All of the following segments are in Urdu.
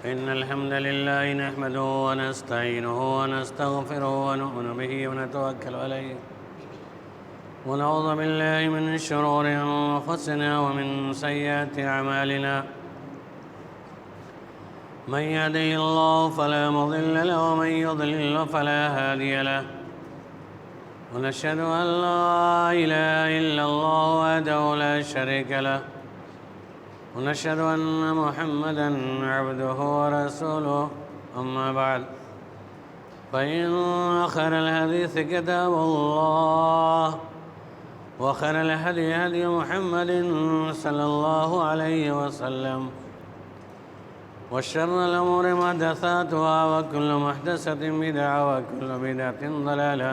إن الحمد لله نحمده ونستعينه ونستغفره ونؤمن به ونتوكل عليه ونعوذ بالله من شرور أنفسنا ومن سيئات أعمالنا. من يهده الله فلا مضل له ومن يضلل فلا هادي له، ونشهد أن لا إله إلا الله وحده لا شريك له، ونشهد أن محمدًا عبده ورسوله. أما بعد، فإن خير الحديث كتاب الله، وخير الهدي هدي محمد صلى الله عليه وسلم، وشر الأمور محدثاتها، وكل محدثة بدعة، وكل بدعة ضلالة،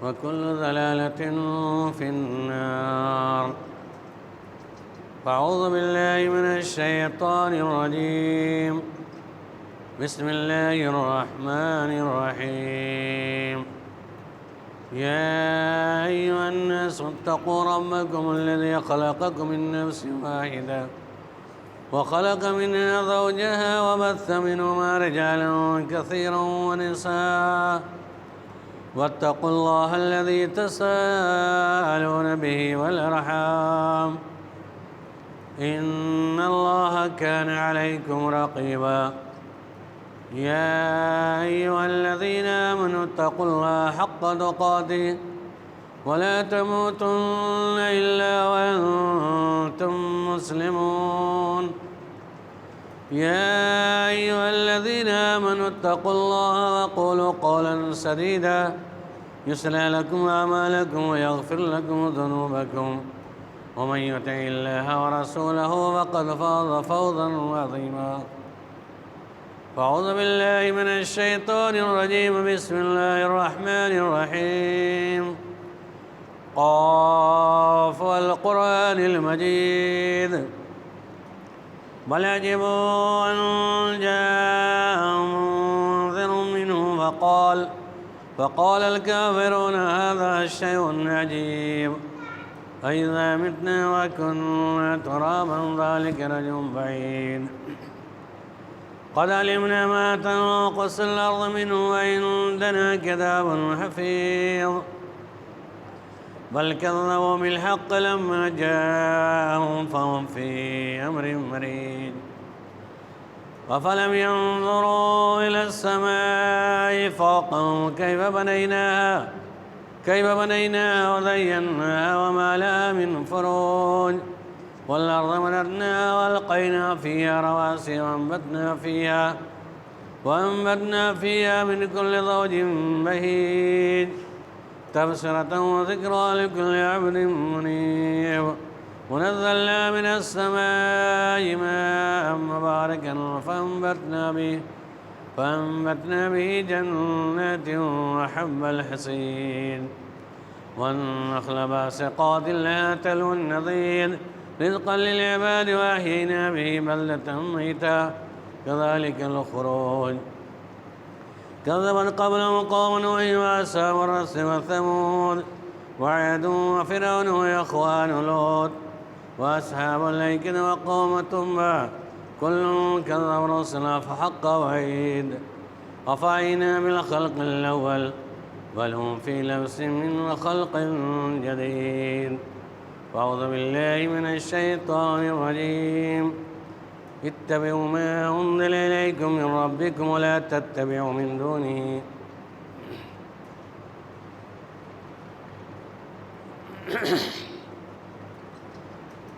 وكل ضلالة في النار. فأعوذ بالله من الشيطان الرجيم. بسم الله الرحمن الرحيم. يا أيها الناس اتقوا ربكم الذي خلقكم من نفس واحدة وخلق منها زوجها وبث منهما رجالا كثيرا ونساء، واتقوا الله الذي تساءلون به والأرحام، إن الله كان عليكم رقيبا. يا أيها الذين آمنوا اتقوا الله حق تقاته ولا تموتن إلا وأنتم مسلمون. يا أيها الذين آمنوا اتقوا الله وقولوا قولا سديدا يصلح لكم أعمالكم ويغفر لكم ذنوبكم، ومن يطع الله ورسوله فقد فاز فوزا عظيما. فأعوذ بالله من الشيطان الرجيم. بسم الله الرحمن الرحيم. قاف والقرآن المجيد، بل عجبوا أن جاءهم منذر منهم فقال الكافرون هذا شيء عجيب، أإذا متنا وكنا ترابا ذلك رجع بعيد. قد علمنا ما تنقص الأرض منه وعندنا كتاب حفيظ، بل كذبوا بالحق لما جاءهم فهم في أمر مريج. أفلم ينظروا إلى السماء فوقهم كيف بنيناها وزيناها وما لها من فروج، والأرض مددناها وألقينا فيها رواسي وأنبتنا فيها من كل زوج بهيج، تبصرة وذكرى لكل عبد منيب. ونزلنا من السماء ماء مباركا فأنبتنا به جنات وحب الحصيد، والنخل باسقات لها تلو النضيد، رزقا للعباد، وأحيينا به بلدة ميتا كذلك الخروج. كذبت قبلهم قوم نوح وأصحاب الرس وثمود وعاد وفرعون وإخوان لوط وأصحاب الأيكة وقوم تبع، كل كذب رسلا فحق وعيد. أفعينا بالخلق الأول بل هم في لبس من خلق جديد. فأعوذ بالله من الشيطان الرجيم. اتبعوا ما أنزل إليكم من ربكم ولا تتبعوا من دونه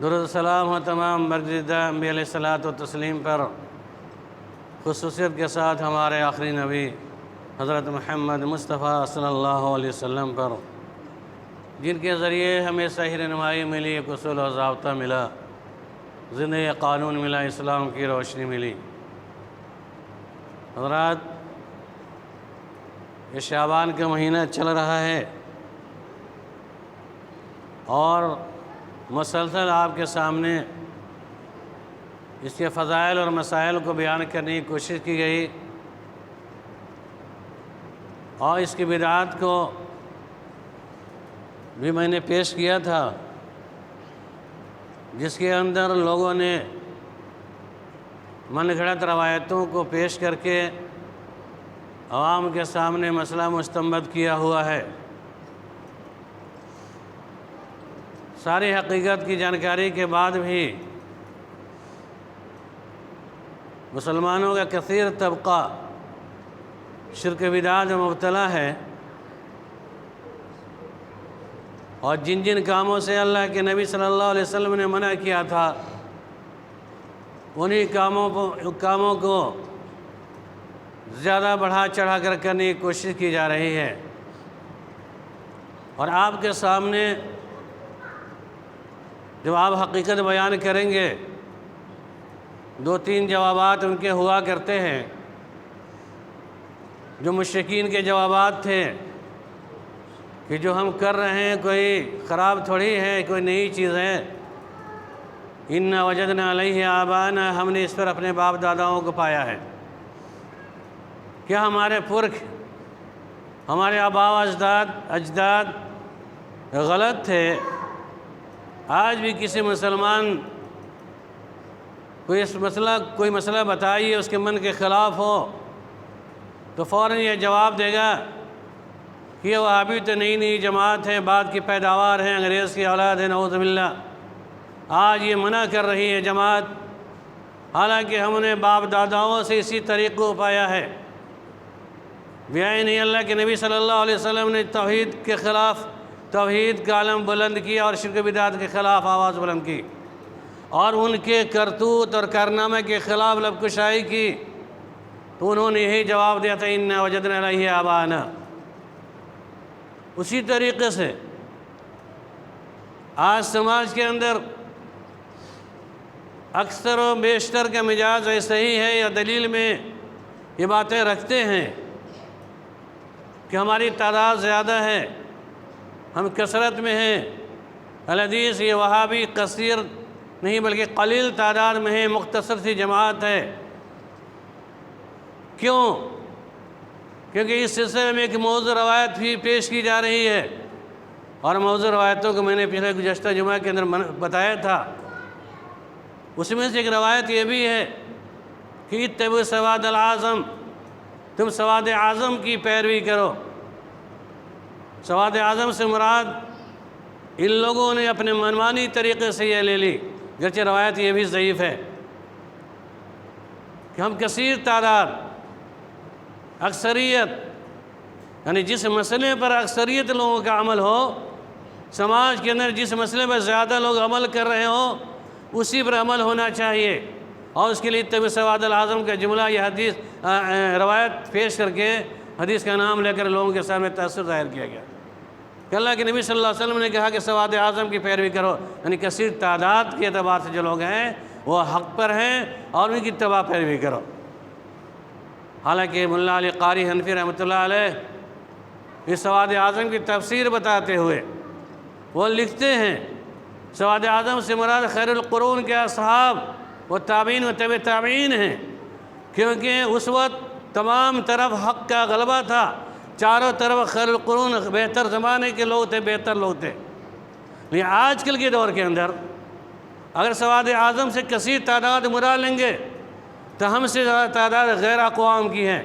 درود السلام ہو تمام برگزیدہ انبیاء علیہ الصلاۃ والتسلیم پر، خصوصیت کے ساتھ ہمارے آخری نبی حضرت محمد مصطفیٰ صلی اللہ علیہ وسلم پر، جن کے ذریعے ہمیں صحیح رہنمائی ملی، ایک اصول و ضابطہ ملا، زندگی قانون ملا، اسلام کی روشنی ملی۔ حضرات، یہ شعبان کا مہینہ چل رہا ہے اور مسلسل آپ کے سامنے اس کے فضائل اور مسائل کو بیان کرنے کی کوشش کی گئی، اور اس کی بدعات کو بھی میں نے پیش کیا تھا، جس کے اندر لوگوں نے من گھڑت روایتوں کو پیش کر کے عوام کے سامنے مسئلہ مستنبط کیا ہوا ہے۔ ساری حقیقت کی جانکاری کے بعد بھی مسلمانوں کا کثیر طبقہ شرک بدعات میں مبتلا ہے، اور جن جن کاموں سے اللہ کے نبی صلی اللہ علیہ وسلم نے منع کیا تھا، انہی کاموں کو زیادہ بڑھا چڑھا کر کرنے کی کوشش کی جا رہی ہے، اور آپ کے سامنے جب آپ حقیقت بیان کریں گے، دو تین جوابات ان کے ہوا کرتے ہیں، جو مشرکین کے جوابات تھے کہ جو ہم کر رہے ہیں کوئی خراب تھوڑی ہے، کوئی نئی چیز ہے، اِنَّا وَجَدْنَا عَلَيْهِ آبَانَا، ہم نے اس پر اپنے باپ داداؤں کو پایا ہے۔ کیا ہمارے پرکھ، ہمارے آباء و اجداد غلط تھے؟ آج بھی کسی مسلمان کوئی مسئلہ بتائیے اس کے من کے خلاف ہو تو فوراً یہ جواب دے گا کہ یہ وہابی تو نئی جماعت ہے، بعد کی پیداوار ہے، انگریز کی اولاد ہے، نعوذ باللہ۔ آج یہ منع کر رہی ہے جماعت، حالانکہ ہم نے باپ داداؤں سے اسی طریق کو پایا ہے۔ بیائی نہیں، اللہ کے نبی صلی اللہ علیہ وسلم نے توحید کے خلاف توحید کا علم بلند کیا اور شرک بدعات کے خلاف آواز بلند کی، اور ان کے کرتوت اور کارنامے کے خلاف لب کشائی کی، تو انہوں نے یہی جواب دیا تھا، اِنَّا وَجَدْنَا عَلَيْهِ آبَانَا۔ اسی طریقے سے آج سماج کے اندر اکثر و بیشتر کا مزاج ایسا ہی ہے، یا دلیل میں یہ باتیں رکھتے ہیں کہ ہماری تعداد زیادہ ہے، ہم کثرت میں ہیں۔ الحدیث، یہ وہابی کثیر نہیں بلکہ قلیل تعداد میں ہے، مختصر سی جماعت ہے۔ کیوں؟ کیونکہ اس سلسلے میں ایک موضوع روایت بھی پیش کی جا رہی ہے، اور موضوع روایتوں کو میں نے پچھلے گزشتہ جمعہ کے اندر بتایا تھا۔ اس میں سے ایک روایت یہ بھی ہے کہ اتبعوا سواد العظم، تم سواد اعظم کی پیروی کرو۔ سواد اعظم سے مراد ان لوگوں نے اپنے منمانی طریقے سے یہ لے لی، گرچہ روایت یہ بھی ضعیف ہے، کہ ہم کثیر تعداد، اکثریت، یعنی جس مسئلے پر اکثریت لوگوں کا عمل ہو، سماج کے اندر جس مسئلے پر زیادہ لوگ عمل کر رہے ہوں، اسی پر عمل ہونا چاہیے، اور اس کے لیے اتباع سواد العظم کا جملہ، یہ حدیث روایت پیش کر کے حدیث کا نام لے کر لوگوں کے سامنے تاثر ظاہر کیا گیا کہ اللہ کے نبی صلی اللہ علیہ وسلم نے کہا کہ سواد اعظم کی پیروی کرو، یعنی کثیر تعداد کے اعتبار سے جو لوگ ہیں وہ حق پر ہیں، اور ان کی اتباع پیروی کرو۔ حالانکہ مولانا علی قاری حنفی رحمۃ اللہ علیہ اس سواد اعظم کی تفسیر بتاتے ہوئے وہ لکھتے ہیں، سواد اعظم سے مراد خیر القرون کے اصحاب وہ تابعین و تبع تابعین ہیں، کیونکہ اس وقت تمام طرف حق کا غلبہ تھا، چاروں طرف خیر القرون بہتر زمانے کے لوگ تھے، بہتر لوگ تھے۔ لیکن آج کل کے دور کے اندر اگر سواد اعظم سے کثیر تعداد مراد لیں گے تو ہم سے زیادہ تعداد غیر اقوام کی ہے،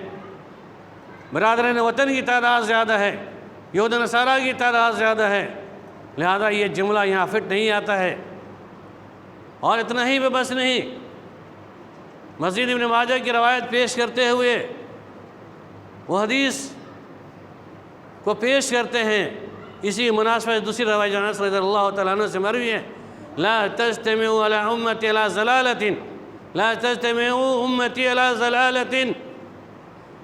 برادران وطن کی تعداد زیادہ ہے، یہود و نصارہ کی تعداد زیادہ ہے، لہذا یہ جملہ یہاں فٹ نہیں آتا ہے۔ اور اتنا ہی بس نہیں، مزید ابن ماجہ کی روایت پیش کرتے ہوئے وہ حدیث کو پیش کرتے ہیں، اسی مناسبت دوسری روایت انس رضی اللہ تعالیٰ عنہ سے مروی ہے لا تجتمع على أمتي على ضلالة لا تجتمع أمتي على ضلالة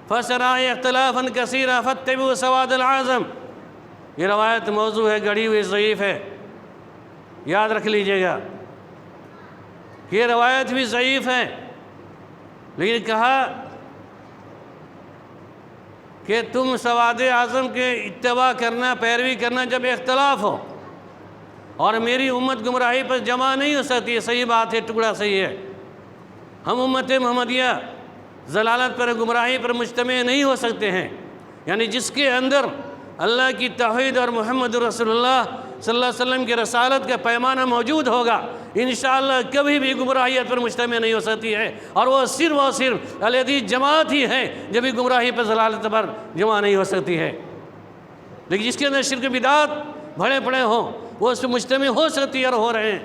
فسرى اختلافا كثيرا فاتبعوا سواد العظم۔ یہ روایت موضوع ہے، گڑھی ہوئی، ضعیف ہے، یاد رکھ لیجئے گا، یہ روایت بھی ضعیف ہے، لیکن کہا کہ تم سواد اعظم کے اتباع کرنا، پیروی کرنا جب اختلاف ہو، اور میری امت گمراہی پر جمع نہیں ہو سکتی۔ صحیح بات ہے، ٹکڑا صحیح ہے۔ ہم امت محمدیہ ضلالت پر، گمراہی پر مجتمع نہیں ہو سکتے ہیں، یعنی جس کے اندر اللہ کی توحید اور محمد رسول اللہ صلی اللہ علیہ وسلم کی رسالت کا پیمانہ موجود ہوگا، انشاءاللہ کبھی بھی گمراہیت پر مجتمع نہیں ہو سکتی ہے، اور وہ صرف الحدیث جماعت ہی ہے جب بھی گمراہی پر، ضلالت پر جمع نہیں ہو سکتی ہے۔ لیکن جس کے اندر شرک بدعات بڑے پڑے ہوں، وہ اس پہ مجتمع ہو سکتی ہے اور ہو رہے ہیں،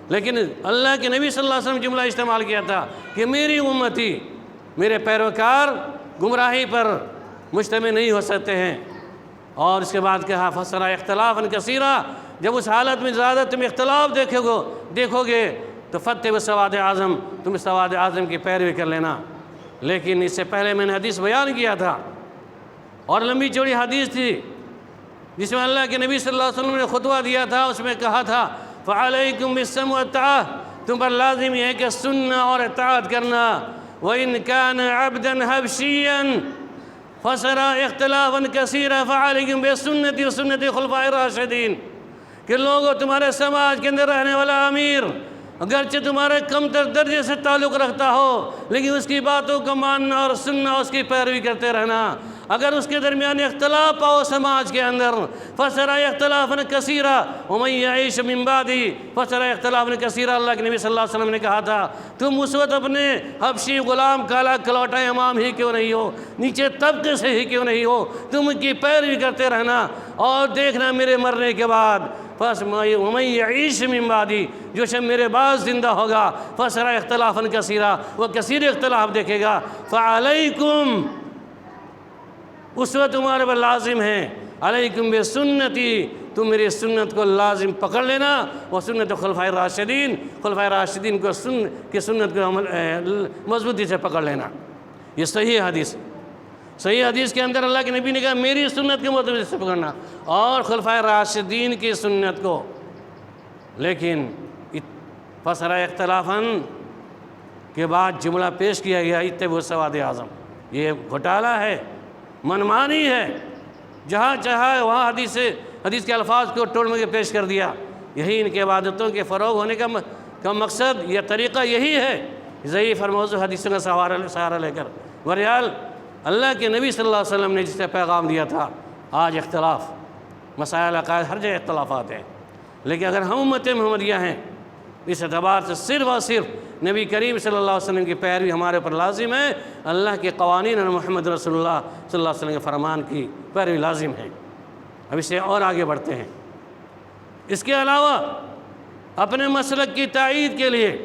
لیکن اللہ کے نبی صلی اللہ علیہ وسلم جملہ استعمال کیا تھا کہ میری امتی، میرے پیروکار گمراہی پر مجتمع نہیں ہو سکتے ہیں۔ اور اس کے بعد کہا فسرا اختلافا کثیرا، جب اس حالت میں زیادہ تم اختلاف دیکھو گے تو فتح سواد اعظم، تم سواد اعظم کی پیروی کر لینا۔ لیکن اس سے پہلے میں نے حدیث بیان کیا تھا، اور لمبی چوڑی حدیث تھی جس میں اللہ کے نبی صلی اللہ علیہ وسلم نے خطبہ دیا تھا، اس میں کہا تھا فعلیکم بالسمع والطاعۃ، تم پر لازم ہے کہ سننا اور اطاعت کرنا۔ وَإِنْ كَانَ عَبْدًا حَبْشِيًّا فَسَرَى اخْتِلَافًا كَثِيرًا فَعَلَيْكُمْ بِسُنَّتِي وَسُنَّتِ خُلَفَائِ الرَّاشِدِينَ، کہ لوگوں تمہارے سماج کے اندر رہنے والا امیر اگرچہ تمہارے کم تر درجے سے تعلق رکھتا ہو، لیکن اس کی باتوں کو ماننا اور سننا، اس کی پیروی کرتے رہنا۔ اگر اس کے درمیان اختلاف پاؤ سماج کے اندر، فَسَرَى اخْتِلَافًا كَثِيرًا وَمَن يَعِشْ مِن بَعْدِي فَسَرَى اخْتِلَافًا كَثِيرًا، اللہ کے نبی صلی اللہ علیہ وسلم نے کہا تھا تم اس وقت اپنے حبشی غلام کالا کلوٹا امام ہی کیوں نہیں ہو، نیچے طبقے سے ہی کیوں نہیں ہو، تم ان کی پیروی کرتے رہنا، اور دیکھنا میرے مرنے کے بعد وَمَن يَعِشْ مِن بَعْدِي، جو شخص میرے بعد زندہ ہوگا، فَسَرَى اخْتِلَافًا كَثِيرًا، وہ کثیر اختلاف دیکھے گا۔ فَعَلَيْكُمْ، اس وقت تمہارے پر لازم ہے، علیکم بسنتی، تم میری سنت کو لازم پکڑ لینا، وہ سنت خلفائے راشدین، خلفائے راشدین کو سنت کو مضبوطی سے پکڑ لینا۔ یہ صحیح حدیث، صحیح حدیث کے اندر اللہ کے نبی نے کہا میری سنت کو مضبوطی سے پکڑنا اور خلفائے راشدین کی سنت کو۔ لیکن فسرا اختلافاً کے بعد جملہ پیش کیا گیا اتبعوا سواد اعظم، یہ گھوٹالہ ہے، منمانی ہے، جہاں چاہا وہاں حدیث کے الفاظ کو ٹول کے پیش کر دیا۔ یہی ان کے عبادتوں کے فروغ ہونے کا مقصد، یہ طریقہ یہی ہے، ضعیف اور موضوع حدیثوں کا سہارا لے کر۔ بہرحال اللہ کے نبی صلی اللہ علیہ وسلم نے جس سے پیغام دیا تھا، آج اختلاف، مسائل عقائد ہر جگہ اختلافات ہیں، لیکن اگر ہم امت محمدیہ ہیں، اس اعتبار سے صرف اور صرف نبی کریم صلی اللہ علیہ وسلم کی پیروی ہمارے پر لازم ہے، اللہ کے قوانین اور محمد رسول اللہ صلی اللہ علیہ وسلم کے فرمان کی پیروی لازم ہے۔ اب اس سے اور آگے بڑھتے ہیں۔ اس کے علاوہ اپنے مسلک کی تائید کے لیے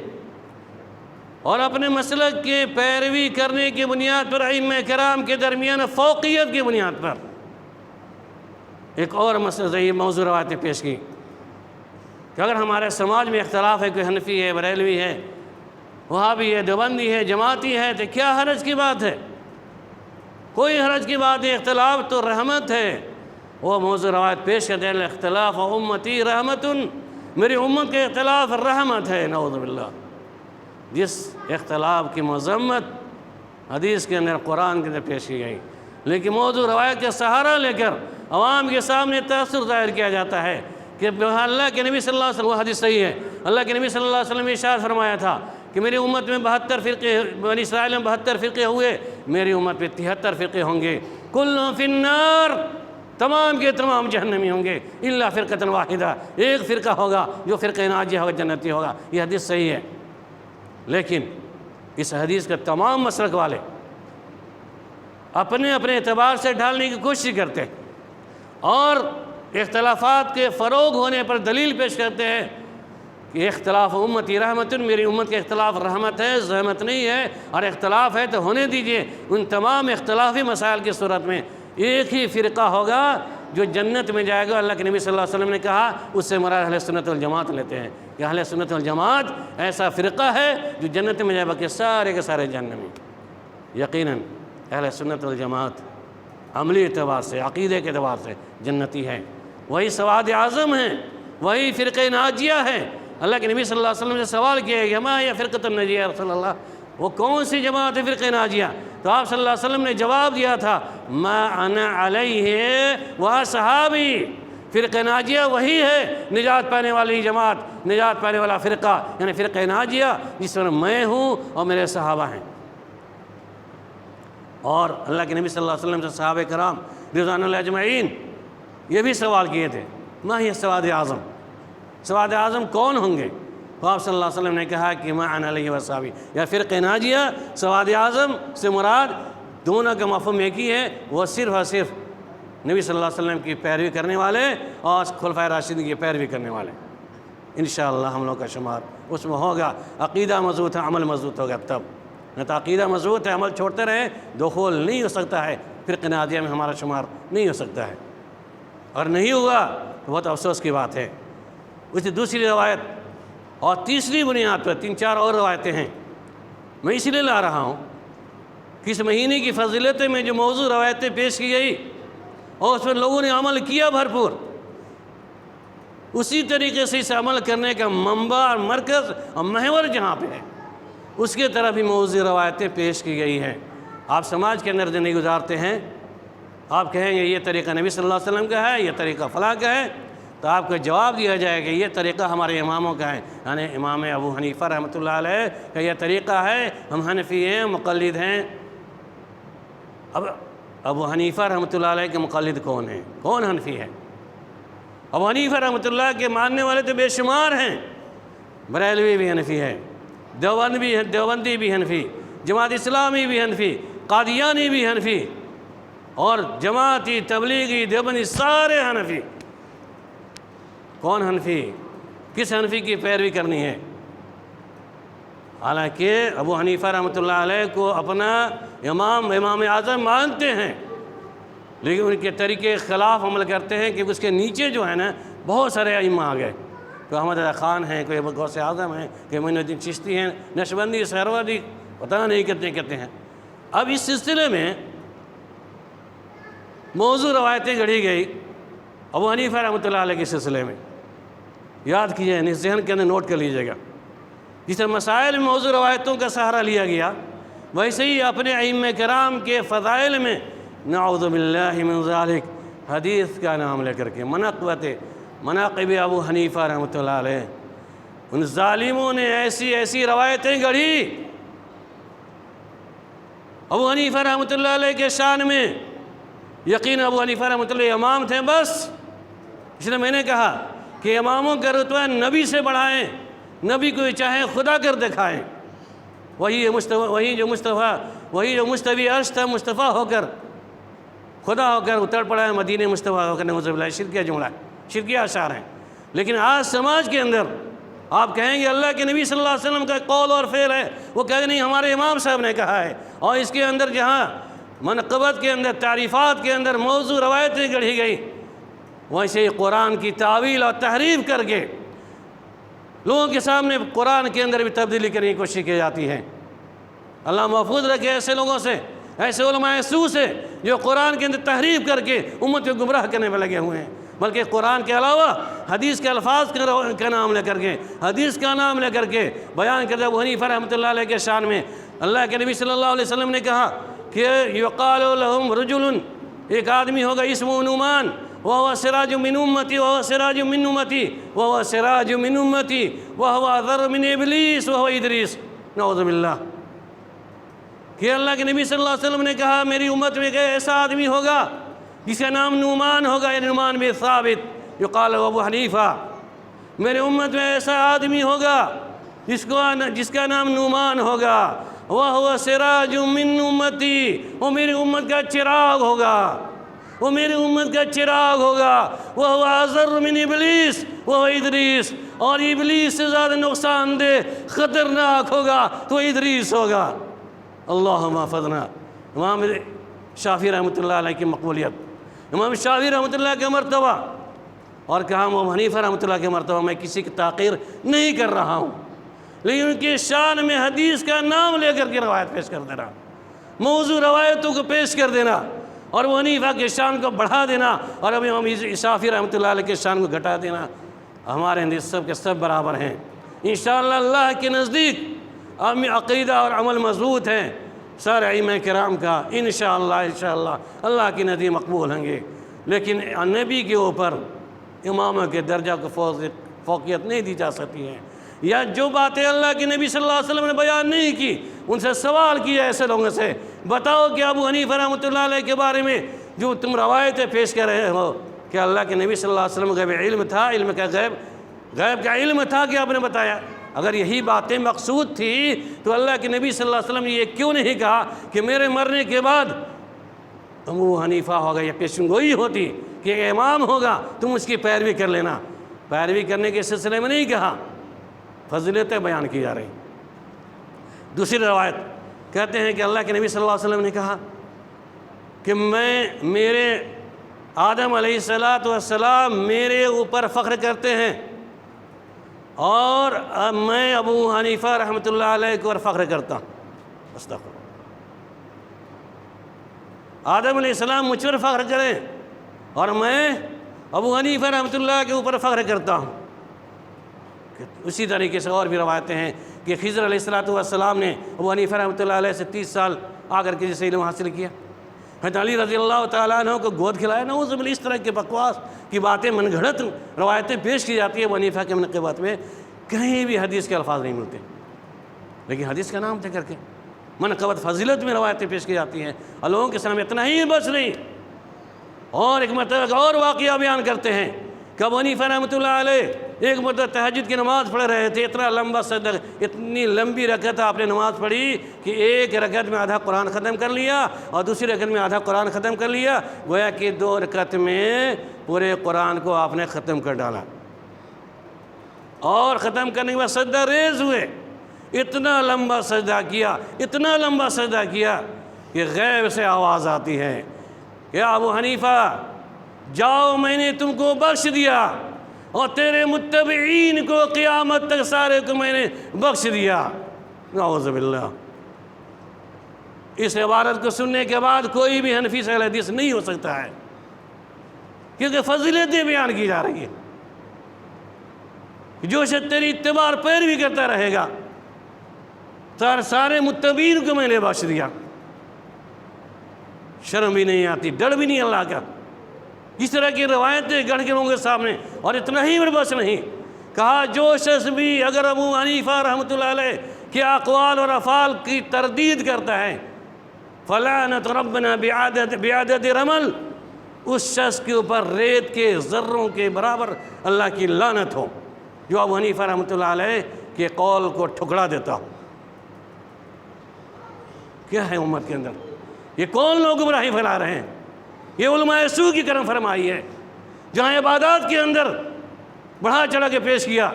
اور اپنے مسلک کے پیروی کرنے کی بنیاد پر ائمہ کرام کے درمیان فوقیت کی بنیاد پر ایک اور موضوع روایتیں پیش کی کہ اگر ہمارے سماج میں اختلاف ہے، کوئی حنفی ہے، بریلوی ہے، وہابی ہے، دیوبندی ہے، جماعتی ہے، تو کیا حرج کی بات ہے؟ کوئی حرج کی بات ہے، اختلاف تو رحمت ہے۔ وہ موضوع روایت پیش کرتے ہیں اختلاف امتی رحمت، میری امت کے اختلاف رحمت ہے، نعوذ باللہ۔ جس اختلاف کی مذمت حدیث کے اندر، قرآن کے اندر پیش کی گئی، لیکن موضوع روایت کا سہارا لے کر عوام کے سامنے تاثر ظاہر کیا جاتا ہے کہ اللہ کے نبی صلی اللہ علیہ وسلم، وہ حدیث صحیح ہے، اللہ کے نبی صلی اللہ علیہ وسلم نے ارشاد فرمایا تھا کہ میری امت میں 72 فرقے، بنی اسرائیل میں 72 فرقے ہوئے، میری امت میں 73 فرقے ہوں گے، کلھم فی النار، تمام کے تمام جہنمی ہوں گے، الا فرقۃ واحدہ، ایک فرقہ ہوگا جو فرقہ ناجیہ ہوگا، جنتی ہوگا۔ یہ حدیث صحیح ہے، لیکن اس حدیث کا تمام مسلک والے اپنے اعتبار سے ڈھالنے کی کوشش کرتے ہیں اور اختلافات کے فروغ ہونے پر دلیل پیش کرتے ہیں کہ اختلاف امتی رحمت، میری امت کے اختلاف رحمت ہے، زحمت نہیں ہے، اور اختلاف ہے تو ہونے دیجئے۔ ان تمام اختلافی مسائل کی صورت میں ایک ہی فرقہ ہوگا جو جنت میں جائے گا۔ اللہ کے نبی صلی اللہ علیہ وسلم نے کہا، اس سے مراد اہل سنت والجماعت لیتے ہیں کہ اہل سنت والجماعت ایسا فرقہ ہے جو جنت میں جائے، باقی سارے کے سارے جہنمی۔ یقیناً اہل سنت والجماعت عملی اعتبار سے، عقیدے کے اعتبار سے جنتی ہے، وہی سواد اعظم ہیں، وہی فرقہ ناجیہ ہے۔ اللہ کے نبی صلی اللہ علیہ وسلم سے سوال کیا گیا، ما یہ فرقۃ الناجیہ یا رسول اللہ، وہ کون سی جماعت ہے فرقہ ناجیہ؟ تو آپ صلی اللہ علیہ وسلم نے جواب دیا تھا، ما انا علیہ واصحابی، فرقہ ناجیہ وہی ہے نجات پانے والی جماعت، نجات پانے والا فرقہ، یعنی فرقہ ناجیہ جس پر میں ہوں اور میرے صحابہ ہیں۔ اور اللہ کے نبی صلی اللہ علیہ وسلم سے صحابہ کرام رضوان اللہ اجمعین یہ بھی سوال کیے تھے، ما ہی سواد اعظم، سواد اعظم کون ہوں گے؟ تو آپ صلی اللہ علیہ وسلم نے کہا کہ ما انا علیہ واصحابی، یا فرقہ ناجیہ سواد اعظم سے مراد دونوں کا مفہوم ایک ہی ہے، وہ صرف اور صرف نبی صلی اللہ علیہ وسلم کی پیروی کرنے والے اور خلفائے راشدین کی پیروی کرنے والے۔ انشاءاللہ ہم لوگ کا شمار اس میں ہوگا۔ عقیدہ مضبوط ہے، عمل مضبوط ہوگا تب، نہ تو عقیدہ مضبوط ہے، عمل چھوڑتے رہے، دخول نہیں ہو سکتا ہے، فرقہ ناجیہ میں ہمارا شمار نہیں ہو سکتا ہے، اور نہیں ہوا تو بہت افسوس کی بات ہے۔ اس دوسری روایت اور تیسری بنیاد پر 3-4 اور روایتیں ہیں، میں اسی لیے لا رہا ہوں کہ اس مہینے کی فضیلتیں میں جو موضوع روایتیں پیش کی گئی اور اس پر لوگوں نے عمل کیا بھرپور، اسی طریقے سے اس عمل کرنے کا منبع اور مرکز اور محور جہاں پہ ہے اس کے طرف بھی موضوع روایتیں پیش کی گئی ہیں۔ آپ سماج کے اندر زندگی گزارتے ہیں، آپ کہیں گے یہ طریقہ نبی صلی اللہ علیہ وسلم کا ہے، یہ طریقہ فلاں کا ہے، تو آپ کو جواب دیا جائے کہ یہ طریقہ ہمارے اماموں کا ہے، یعنی امام ابو حنیفہ رحمۃ اللہ علیہ کا یہ طریقہ ہے، ہم حنفی ہیں، مقلد ہیں۔ اب ابو حنیفہ رحمۃ اللہ علیہ کے مقلد کون ہیں؟ کون حنفی ہے؟ ابو حنیفہ رحمۃ اللہ کے ماننے والے تو بے شمار ہیں، بریلوی بھی حنفی ہے، دیوبندی بھی حنفی، جماعت اسلامی بھی حنفی، قادیانی بھی حنفی، اور جماعتی تبلیغی دیوبندی سارے حنفی۔ کون حنفی؟ کس حنفی کی پیروی کرنی ہے؟ حالانکہ ابو حنیفہ رحمۃ اللہ علیہ کو اپنا امام اعظم مانتے ہیں، لیکن ان کے طریقے خلاف عمل کرتے ہیں کہ اس کے نیچے جو ہے نا بہت سارے ائمہ آ گئے، کوئی احمد رضا خان ہیں، کوئی غوث اعظم ہیں، کوئی معین الدین چشتی ہیں، نقشبندی، سہروردی، پتہ نہیں کتنے ہیں۔ اب اس سلسلے میں موضوع روایتیں گڑھی گئی ابو حنیفہ رحمۃ اللہ علیہ کے سلسلے میں، یاد کیجیے، ذہن کے اندر نوٹ کر لیجیے گا۔ جس طرح مسائل میں موضوع روایتوں کا سہارا لیا گیا، ویسے ہی اپنے ائمہ کرام کے فضائل میں نعوذ باللہ من ذالک حدیث کا نام لے کر کے مناقب ابو حنیفہ رحمۃ اللہ علیہ، ان ظالموں نے ایسی روایتیں گڑھی ابو حنیفہ رحمۃ اللہ علیہ کے شان میں۔ یقین ابو حنیفہ رحمۃ اللہ امام تھے بس، اس لیے میں نے کہا کہ اماموں کا رتبہ نبی سے بڑھائیں، نبی کو چاہیں خدا کر دکھائیں، وہی جو مستوی عرش تھا، مصطفیٰ ہو کر، خدا ہو کر اتر پڑا ہے مدینہ مصطفیٰ ہو کر، نعوذ باللہ، شرکیہ جملہ ہے، شرکیہ اشعار ہیں۔ لیکن آج سماج کے اندر آپ کہیں گے اللہ کے نبی صلی اللہ علیہ وسلم کا قول اور فعل ہے، وہ کہیں نہیں ہمارے امام صاحب نے کہا ہے، اور اس کے اندر جہاں منقبت کے اندر، تعریفات کے اندر موضوع روایتیں گڑھی گئی، ویسے ہی قرآن کی تعویل اور تحریف کر کے لوگوں کے سامنے قرآن کے اندر بھی تبدیلی کرنے کی کوشش کی جاتی ہے۔ اللہ محفوظ رکھے ایسے لوگوں سے، ایسے علماء سو سے جو قرآن کے اندر تحریف کر کے امت کو گمراہ کرنے میں لگے ہوئے ہیں، بلکہ قرآن کے علاوہ حدیث کے الفاظ کا نام لے کر کے، حدیث کا نام لے کر کے بیان کرتے۔ ابو حنیفہ رحمۃ اللہ علیہ کے شان میں اللہ کے نبی صلی اللہ علیہ وسلم نے کہا کہ یقال لهم رجل، ایک آدمی ہوگا اسمہ نعمان، وهو سراج من امتی، وهو سراج من امتی، وهو سراج من امتی، وهو اذر من ابلیس، وهو ادریس، نعوذ باللہ۔ کہ اللہ کے نبی صلی اللہ علیہ وسلم نے کہا میری امت میں ایک ایسا آدمی ہوگا جس کا نام نعمان ہوگا، یعنی نعمان بن ثابت، یقال ابو حنیفہ، میرے امت میں ایسا آدمی ہوگا جس کا نام نعمان ہوگا، وَهُوَ سِرَاجٌ مِّن أُمَّتِي، وہ میری امت کا چراغ ہوگا، وہ میری امت کا چراغ ہوگا، وَهُوَ أَضَرُّ مِنْ إِبْلِيسَ وَهُوَ إِدْرِيسُ، اور ابلیس سے زیادہ نقصان دہ خطرناک ہوگا تو ادریس ہوگا۔ اللہم احفظنا۔ امام شافعی رحمۃ اللہ علیہ کی مقبولیت، امام شافعی رحمۃ اللہ کا مرتبہ اور کہا ابو حنیفہ رحمۃ اللہ کے مرتبہ میں کسی کی تحقیر نہیں کر رہا ہوں، لیکن ان کی شان میں حدیث کا نام لے کر کے روایت پیش کر دینا، موضوع روایتوں کو پیش کر دینا، اور ابو حنیفہ کی شان کو بڑھا دینا اور ابھی امام شافعی رحمۃ اللہ علیہ کی شان کو گھٹا دینا، ہمارے اندر سب کے سب برابر ہیں انشاءاللہ۔ اللہ کے نزدیک عقیدہ اور عمل مضبوط ہیں سارے ائمہ کرام کا، انشاءاللہ اللہ کے نزدیک مقبول ہوں گے، لیکن نبی کے اوپر اماموں کے درجہ کو فوقیت نہیں دی جا سکتی ہے، یا جو باتیں اللہ کے نبی صلی اللہ علیہ وسلم نے بیان نہیں کی ان سے سوال کیا ایسے لوگوں سے، بتاؤ کہ ابو حنیفہ رحمۃ اللہ علیہ کے بارے میں جو تم روایتیں پیش کر رہے ہو کہ اللہ کے نبی صلی اللہ علیہ وسلم غیب علم تھا، علم کا غیب کا علم تھا کہ آپ نے بتایا؟ اگر یہی باتیں مقصود تھی تو اللہ کے نبی صلی اللہ علیہ وسلم نے یہ کیوں نہیں کہا کہ میرے مرنے کے بعد ابو حنیفہ ہوگا یا پیشن گوئی ہوتی کہ امام ہوگا تم اس کی پیروی کر لینا؟ پیروی کرنے کے سلسلے میں نہیں کہا، فضیلتیں بیان کی جا رہی۔ دوسری روایت کہتے ہیں کہ اللہ کے نبی صلی اللہ علیہ وسلم نے کہا کہ میرے آدم علیہ السلام میرے اوپر فخر کرتے ہیں اور میں ابو حنیفہ رحمۃ اللہ علیہ کے اوپر فخر کرتا ہوں۔ استغفر، آدم علیہ السلام مجھ پر فخر کریں اور میں ابو حنیفہ رحمۃ اللہ کے اوپر فخر کرتا ہوں۔ اسی طریقے سے اور بھی روایتیں ہیں کہ خضر علیہ السلام نے ابو حنیفہ رحمۃ اللہ علیہ سے 30 سال آ کر کے جسے علم حاصل کیا، حضرت علی رضی اللہ تعالیٰ عنہ کو گود کھلایا، نعوذ باللہ اس طرح کے بکواس کی باتیں من گھڑت روایتیں پیش کی جاتی ہیں ابو حنیفہ کے منقبات میں، کہیں بھی حدیث کے الفاظ نہیں ملتے، لیکن حدیث کا نام دے کر کے منقبت فضیلت میں روایتیں پیش کی جاتی ہیں، اور لوگوں کے سامنے اتنا ہی بس نہیں، اور ایک مرتبہ اور واقعہ بیان کرتے ہیں کہ ابو حنیفہ رحمۃ اللہ علیہ ایک مرتبہ تہجد کی نماز پڑھ رہے تھے، اتنا لمبا سجدہ، اتنی لمبی رکعت آپ نے نماز پڑھی کہ ایک رکعت میں آدھا قرآن ختم کر لیا اور دوسری رکعت میں آدھا قرآن ختم کر لیا، گویا کہ 2 رکعت میں پورے قرآن کو آپ نے ختم کر ڈالا، اور ختم کرنے کے بعد سجدہ ریز ہوئے، اتنا لمبا سجدہ کیا، اتنا لمبا سجدہ کیا کہ غیب سے آواز آتی ہے کہ ابو حنیفہ جاؤ میں نے تم کو بخش دیا اور تیرے متبعین کو قیامت تک سارے کو میں نے بخش دیا۔ نعوذ باللہ، اس عبارت کو سننے کے بعد کوئی بھی حنفی سے اہل حدیث نہیں ہو سکتا ہے، کیونکہ فضیلتیں بیان کی جا رہی ہیں، جو شخص تیری اتباع اور پیروی کرتا رہے گا سارے متبعین کو میں نے بخش دیا۔ شرم بھی نہیں آتی، ڈر بھی نہیں اللہ کا، اس طرح کی روایتیں گڑھ کے لوگوں کے سامنے، اور اتنا ہی بس نہیں کہا جو شخص بھی اگر ابو حنیفہ رحمۃ اللہ علیہ کے اقوال اور افعال کی تردید کرتا ہے فلعنت ربنا بعدد رمل، اس شخص کے اوپر ریت کے ذروں کے برابر اللہ کی لعنت ہو جو ابو حنیفہ رحمۃ اللہ علیہ کے قول کو ٹھکرا دیتا ہو۔ کیا ہے امت کے اندر؟ یہ کون لوگ گمراہی پھیلا رہے ہیں؟ یہ علماء سو کی کرم فرمائی ہے، جہاں عبادات کے اندر بڑھا چڑھا کے پیش کیا،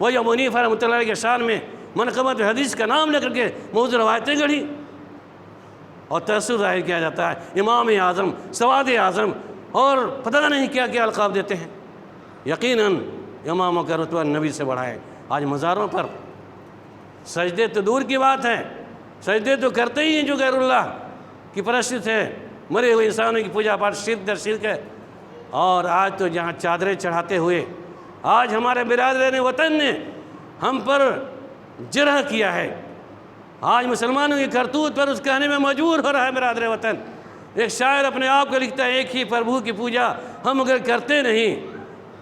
وہی ابو حنیفہ رحمۃ اللہ علیہ کے شان میں منقبت حدیث کا نام لے کر کے موضوع روایتیں گڑھی اور تأثر ظاہر کیا جاتا ہے، امام اعظم، سواد اعظم، اور پتہ نہیں کیا کیا القاب دیتے ہیں۔ یقیناً اماموں کا رتبہ نبی سے بڑھا ہے۔ آج مزاروں پر سجدے تو دور کی بات ہے، سجدے تو کرتے ہی ہیں جو غیر اللہ کی پرستش ہے، مرے ہوئے انسانوں کی پوجا پاٹ شرک در شرک ہے، اور آج تو جہاں چادریں چڑھاتے ہوئے آج ہمارے برادرین وطن نے ہم پر جرح کیا ہے، آج مسلمانوں کی کرتوت پر اس کہنے میں مجبور ہو رہا ہے برادر وطن۔ ایک شاعر اپنے آپ کو لکھتا ہے ایک ہی پربھو کی پوجا ہم اگر کرتے نہیں،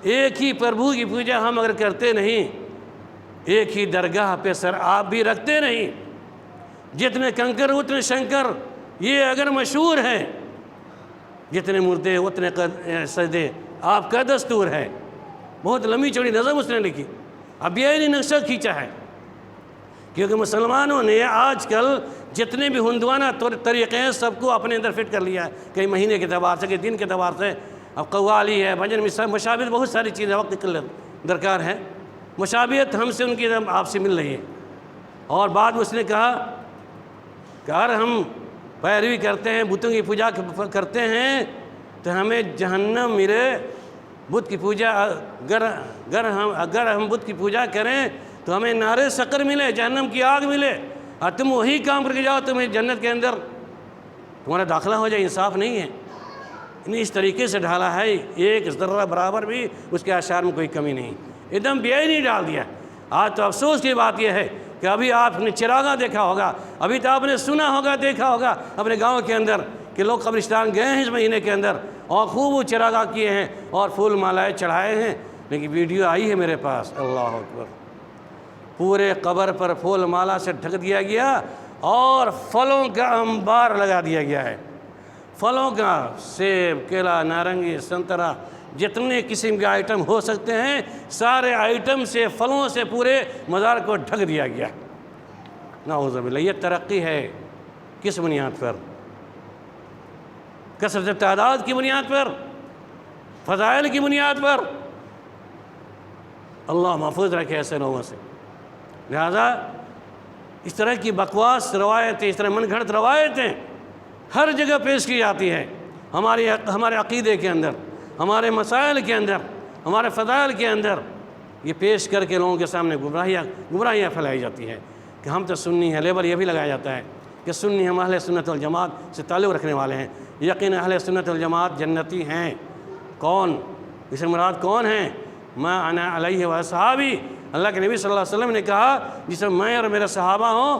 ایک ہی پربھو کی پوجا ہم اگر کرتے نہیں، ایک ہی درگاہ پہ سر آپ بھی رکھتے نہیں، جتنے کنکر اتنے شنکر، یہ اگر مشہور ہے، جتنے مردے اتنے سجدے آپ کا دستور ہے۔ بہت لمبی چوڑی نظم اس نے لکھی، اب یہ نہیں نقشہ کھینچا ہے، کیونکہ مسلمانوں نے آج کل جتنے بھی ہندوانہ طریقے ہیں سب کو اپنے اندر فٹ کر لیا ہے، کئی مہینے کے اعتبار سے، کئی دن کے اعتبار سے، اب قوالی ہے، بھجن مشابہت، بہت ساری چیزیں وقت درکار ہے، مشابہت ہم سے ان کی آپ سے مل رہی ہے۔ اور بعد میں اس نے کہا کہ اگر ہم پیروی کرتے ہیں، بتوں کی پوجا کرتے ہیں تو ہمیں جہنم ملے بدھ کی پوجا اگر ہم بدھ کی پوجا کریں تو ہمیں نارے سقر ملے، جہنم کی آگ ملے، اور تم وہی کام کر کے جاؤ تمہیں جنت کے اندر تمہارا داخلہ ہو جائے، انصاف نہیں ہے۔ انہیں اس طریقے سے ڈھالا ہے، ایک ذرہ برابر بھی اس کے اشعار میں کوئی کمی نہیں، ایک دم بے نہیں ڈال دیا۔ آج تو افسوس کی بات یہ ہے کہ ابھی آپ نے چراغاں دیکھا ہوگا، ابھی تو آپ نے سنا ہوگا، دیکھا ہوگا اپنے گاؤں کے اندر کہ لوگ قبرستان گئے ہیں اس مہینے کے اندر اور خوب وہ چراغاں کیے ہیں اور پھول مالائیں چڑھائے ہیں، لیکن ویڈیو آئی ہے میرے پاس، اللہ اکبر، پورے قبر پر پھول مالا سے ڈھک دیا گیا اور پھلوں کا انبار لگا دیا گیا ہے، پھلوں کا، سیب، کیلا، نارنگی، سنترا، جتنے قسم کے آئٹم ہو سکتے ہیں سارے آئٹم سے، پھلوں سے پورے مزار کو ڈھک دیا گیا۔ نعوذ باللہ، یہ ترقی ہے کس بنیاد پر؟ کثرت تعداد کی بنیاد پر، فضائل کی بنیاد پر؟ اللہ محفوظ رکھے ایسے لوگوں سے۔ لہذا اس طرح کی بکواس روایتیں، اس طرح من گھڑت روایتیں ہر جگہ پیش کی جاتی ہے، ہمارے عقیدے کے اندر، ہمارے مسائل کے اندر، ہمارے فضائل کے اندر، یہ پیش کر کے لوگوں کے سامنے گمراہیاں پھیلائی جاتی ہے کہ ہم تو سنی ہیں، لیبل یہ بھی لگایا جاتا ہے کہ سنی ہم اہل سنت والجماعت سے تعلق رکھنے والے ہیں، یقین اہل سنت والجماعت جنتی ہیں۔ کون؟ اس سے مراد کون ہیں؟ ما انا علیہ واصحابی، اللہ کے نبی صلی اللہ علیہ وسلم نے کہا جس میں میں اور میرے صحابہ ہوں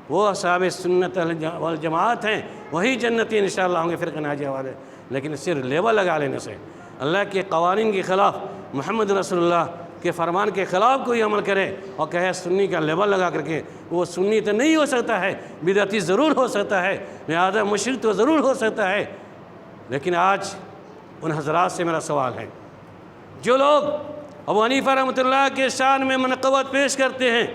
وہ اصحاب سنت والجماعت ہیں، وہی جنتی انشاءاللہ ہوں گے، فرقہ ناجیہ والے۔ لیکن صرف لیبل لگا لینے سے، اللہ کے قوانین کے خلاف، محمد رسول اللہ کے فرمان کے خلاف کوئی عمل کرے اور کہے سنی کا لیبل لگا کر کے، وہ سنی تو نہیں ہو سکتا ہے، بدعتی ضرور ہو سکتا ہے، لہذا مشرک تو ضرور ہو سکتا ہے۔ لیکن آج ان حضرات سے میرا سوال ہے، جو لوگ ابو حنیفہ رحمۃ اللہ کے شان میں منقبت پیش کرتے ہیں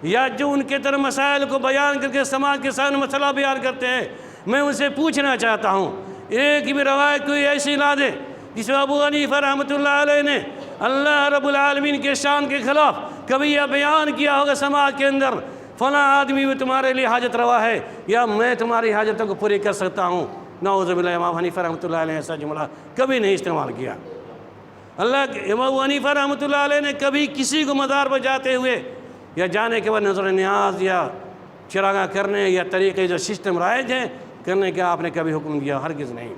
یا جو ان کے طرف مسائل کو بیان کر کے سماج کے سامنے مسئلہ بیان کرتے ہیں، میں ان سے پوچھنا چاہتا ہوں، ایک بھی روایت کوئی ایسی لا دے جس میں ابو حنیفہ رحمۃ اللہ علیہ نے اللہ رب العالمین کے شان کے خلاف کبھی یہ بیان کیا ہوگا سماج کے اندر، فلاں آدمی بھی تمہارے لیے حاجت روا ہے یا میں تمہاری حاجتوں کو پوری کر سکتا ہوں؟ نعوذ باللہ، امام حنیفہ رحمۃ اللہ علیہ نے ایسا جملہ کبھی نہیں استعمال کیا۔ اللہ کے امام حنیفہ رحمۃ اللہ علیہ نے کبھی کسی کو مزار پر جاتے ہوئے یا جانے کے بعد نظر نیاز یا چراغاں کرنے یا طریقے جو سسٹم رائج ہیں کرنے کا آپ نے کبھی حکم دیا؟ ہرگز نہیں۔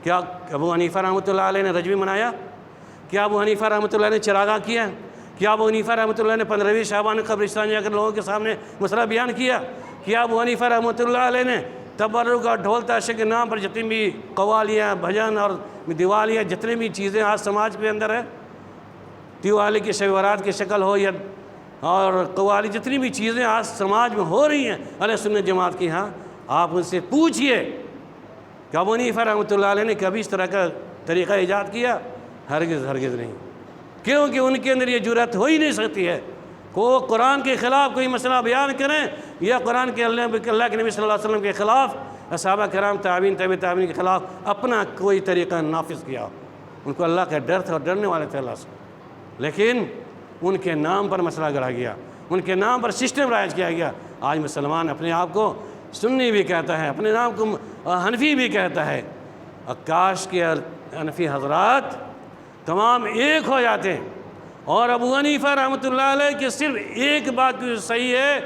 کیا ابو حنیفہ رحمۃ اللہ علیہ نے رجوی منایا؟ کیا ابو حنیفہ رحمۃ اللہ نے چراغاں کیا؟ کیا ابو حنیفہ رحمۃ اللہ نے 15ویں شعبان قبرستان جا کر لوگوں کے سامنے مسئلہ بیان کیا؟ کیا ابو حنیفہ رحمۃ اللہ علیہ نے تبرک اور ڈھول تاشے کے نام پر جتنی بھی قوالیاں، بھجن اور دیوالیاں، جتنی بھی چیزیں آج سماج کے اندر ہے، دیوالی کی شب برات کی شکل ہو یا اور قوالی، جتنی بھی چیزیں آج سماج میں ہو رہی ہیں اہل سنت جماعت کی، ہاں آپ ان سے پوچھئے کہ ابو حنیفہ رحمۃ اللہ علیہ نے کبھی اس طرح کا طریقہ ایجاد کیا؟ ہرگز نہیں، کیونکہ ان کے اندر یہ جرأت ہو ہی نہیں سکتی ہے کہ وہ قرآن کے خلاف کوئی مسئلہ بیان کریں یا قرآن کے اللہ کے نبی صلی اللہ علیہ وسلم کے خلاف، صحابہ کرام، تابعین، تابع تابعین کے خلاف اپنا کوئی طریقہ نافذ کیا۔ ان کو اللہ کا ڈر تھا اور ڈرنے والے تھے اللہ سے، لیکن ان کے نام پر مسئلہ گڑھا گیا، ان کے نام پر سسٹم رائج کیا گیا۔ آج مسلمان اپنے آپ کو سنی بھی کہتا ہے، اپنے نام کو حنفی بھی کہتا ہے، کاش کے حنفی حضرات تمام ایک ہو جاتے ہیں اور ابو حنیفہ رحمۃ اللہ علیہ کی صرف ایک بات جو صحیح ہے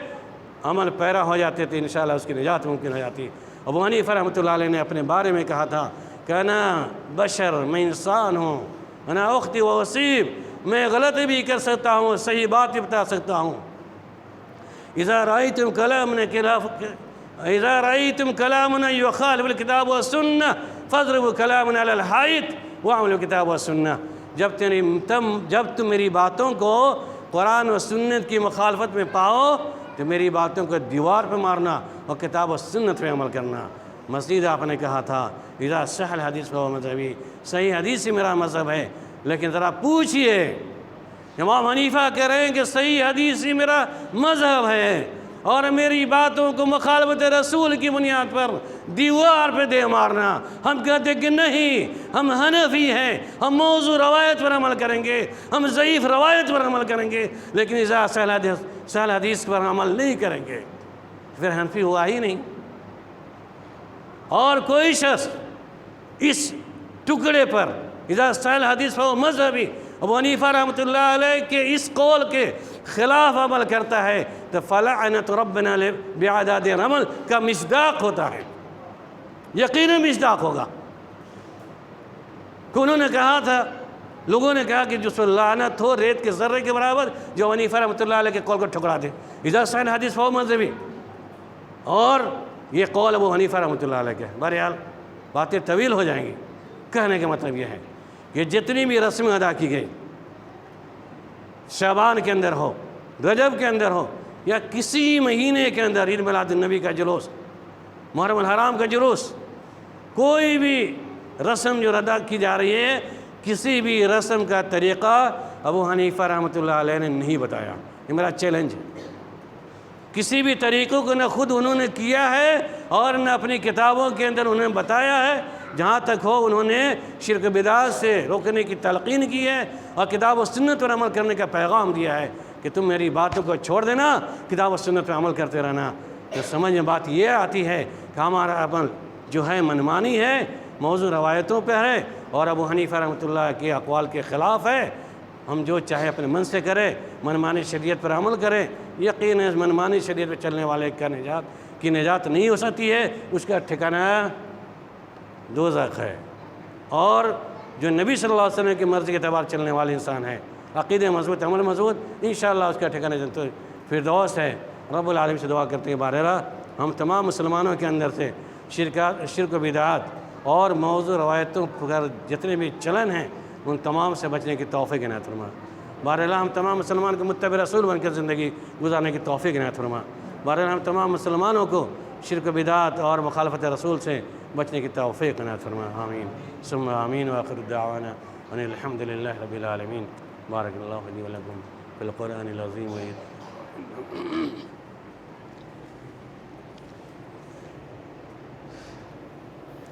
عمل پیرا ہو جاتے تھے، انشاءاللہ اس کی نجات ممکن ہو جاتی۔ ابو حنیفہ رحمۃ اللہ علیہ نے اپنے بارے میں کہا تھا کہ انا بشر، میں انسان ہوں، انا اختی و وصیب، میں غلطی بھی کر سکتا ہوں، صحیح بات بھی بتا سکتا ہوں۔ اذا رأيتم كلامنا يخالف الكتاب والسنة فاضربوا كلامنا على الحائط واعملوا الكتاب والسنة۔ جب تم میری باتوں کو قرآن و سنت کی مخالفت میں پاؤ تو میری باتوں کو دیوار پہ مارنا اور کتاب و سنت پہ عمل کرنا۔ مزید آپ نے کہا تھا اذا صح الحدیث فهو مذہبی، صحیح حدیث سے میرا مذہب ہے۔ لیکن ذرا پوچھئے، امام حنیفہ کہہ رہے ہیں کہ صحیح حدیث ہی میرا مذہب ہے اور میری باتوں کو مخالفت رسول کی بنیاد پر دیوار پہ دے مارنا۔ ہم کہتے کہ نہیں، ہم حنفی ہیں، ہم موضوع روایت پر عمل کریں گے، ہم ضعیف روایت پر عمل کریں گے، لیکن اذا صحیح حدیث پر عمل نہیں کریں گے، پھر حنفی ہوا ہی نہیں۔ اور کوئی شخص اس ٹکڑے پر اذا صح الحدیث فهو مذہبی، ابو حنیفہ رحمۃ اللہ علیہ کے اس قول کے خلاف عمل کرتا ہے تو فلعنت ربنا بعداد رمل کا مصداق ہوتا ہے، یقیناً مصداق ہوگا کہ انہوں نے کہا تھا، لوگوں نے کہا کہ جس پر لعنت ہو ریت کے ذرے کے برابر، جو حنیفہ رحمۃ اللہ علیہ کے قول کو ٹھکرا دے، اذا صح الحدیث فهو مذہبی، اور یہ قول ابو حنیفہ رحمۃ اللہ علیہ کے۔ بہرحال باتیں طویل ہو جائیں گی، کہنے کا مطلب یہ ہے کہ جتنی بھی رسمیں ادا کی گئی، شعبان کے اندر ہو، رجب کے اندر ہو، یا کسی مہینے کے اندر، عید میلاد النبی کا جلوس، محرم الحرام کا جلوس، کوئی بھی رسم جو ادا کی جا رہی ہے، کسی بھی رسم کا طریقہ ابو حنیفہ رحمۃ اللہ علیہ نے نہیں بتایا۔ یہ میرا چیلنج ہے، کسی بھی طریقوں کو نہ خود انہوں نے کیا ہے اور نہ اپنی کتابوں کے اندر انہوں نے بتایا ہے۔ جہاں تک ہو انہوں نے شرک بدعات سے روکنے کی تلقین کی ہے اور کتاب و سنت پر عمل کرنے کا پیغام دیا ہے کہ تم میری باتوں کو چھوڑ دینا، کتاب و سنت پر عمل کرتے رہنا۔ تو سمجھ میں بات یہ آتی ہے کہ ہمارا عمل جو ہے منمانی ہے، موضوع روایتوں پہ ہے اور ابو حنیفہ رحمۃ اللہ کے اقوال کے خلاف ہے۔ ہم جو چاہے اپنے من سے کریں، منمانی شریعت پر عمل کریں، یقین ہے منمانی شریعت پر چلنے والے کی نجات نہیں ہو سکتی ہے، اس کا ٹھکانہ دوزخ ہے۔ اور جو نبی صلی اللہ علیہ وسلم کی مرضی کے اعتبار چلنے والے انسان ہے، عقیدہ مضبوط، عمل مضبوط، انشاءاللہ اس کا ٹھکانہ جنت فردوس ہے۔ رب العالمین سے دعا کرتے ہیں بارہا ہم تمام مسلمانوں کے اندر سے شرک و بدعات اور موضوع روایتوں پر جتنے بھی چلن ہیں ان تمام سے بچنے کی توفیق عنایت فرما۔ بہرحال ہم تمام مسلمان کو متبع رسول بن کر زندگی گزارنے کی توفیق عنایت فرما۔ بہرحال ہم تمام مسلمانوں کو شرک و بدعات اور مخالفت رسول سے بچنے کی توفیق عنایت فرما۔ آمین ثم آمین وآخر دعوانا ان الحمد للہ رب العالمین۔ بارک اللہ لی ولکم فی القرآن العظیم۔